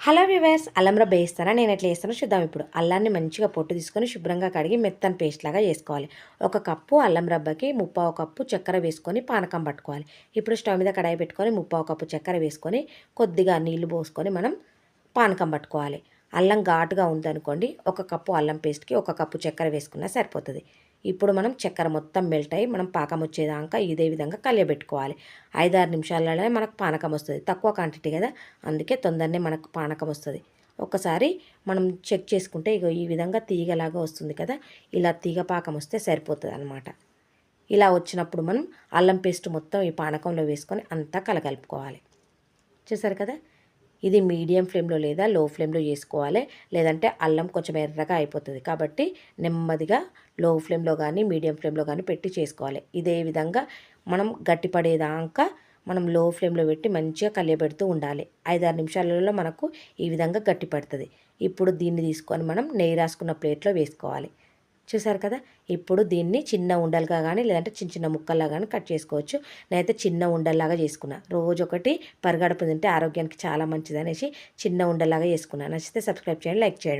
Hello viewers, అల్లం రబ్బ వేస్తారా? నేను ఎట్లా వేస్తానో చూద్దాం. ఇప్పుడు అల్లాన్ని మంచిగా పొట్టు తీసుకొని శుభ్రంగా కడిగి మెత్తని పేస్ట్ లాగా చేసుకోవాలి. ఒక కప్పు అల్లం రబ్బకి ముప్పావు కప్పు చక్కెర వేసుకొని పానకం పట్టుకోవాలి. ఇప్పుడు స్టవ్ మీద కడాయి పెట్టుకొని ముప్పావు కప్పు చక్కెర వేసుకొని కొద్దిగా నీళ్లు పోసుకొని మనం పానకం పట్టుకోవాలి. అల్లం ఘాటుగా ఉందనుకోండి, ఒక కప్పు అల్లం పేస్ట్కి ఒక కప్పు చక్కెర వేసుకున్నా సరిపోతుంది. ఇప్పుడు మనం చక్కెర మొత్తం మెల్ట్ అయ్యి మనం పాకం వచ్చేదాకా ఇదే విధంగా కలియబెట్టుకోవాలి. 5-6 నిమిషాలలోనే మనకు పానకం వస్తుంది. తక్కువ క్వాంటిటీ కదా, అందుకే తొందరనే మనకు పానకం వస్తుంది. ఒకసారి మనం చెక్ చేసుకుంటే ఇగో ఈ విధంగా తీగలాగా వస్తుంది కదా, ఇలా తీగ పాకం వస్తే సరిపోతుంది అన్నమాట. ఇలా వచ్చినప్పుడు మనం అల్లం పేస్ట్ మొత్తం ఈ పానకంలో వేసుకొని అంతా కలగలుపుకోవాలి. చూసారు కదా, ఇది మీడియం ఫ్లేమ్లో లేదా లో ఫ్లేమ్లో చేసుకోవాలి, లేదంటే అల్లం కొంచెం ఎర్రగా అయిపోతుంది. కాబట్టి నెమ్మదిగా లో ఫ్లేమ్లో కానీ మీడియం ఫ్లేమ్లో కానీ పెట్టి చేసుకోవాలి. ఇదే విధంగా మనం గట్టిపడేదాకా మనం లో ఫ్లేమ్లో పెట్టి మంచిగా కలియబెడుతూ ఉండాలి. 5-6 నిమిషాలలో మనకు ఈ విధంగా గట్టిపడుతుంది. ఇప్పుడు దీన్ని తీసుకొని మనం నెయ్యి రాసుకున్న ప్లేట్లో వేసుకోవాలి. చూసారు కదా, ఇప్పుడు దీన్ని చిన్న ఉండలుగా కానీ లేదంటే చిన్న చిన్న ముక్కల్లా కానీ కట్ చేసుకోవచ్చు. నేనైతే చిన్న ఉండల్లాగా చేసుకున్నా. రోజు ఒకటి పరిగడుపు తింటే ఆరోగ్యానికి చాలా మంచిది అనేసి చిన్న ఉండల్లాగా చేసుకున్నాను. నచ్చితే సబ్స్క్రైబ్ చేయండి, లైక్ చేయండి.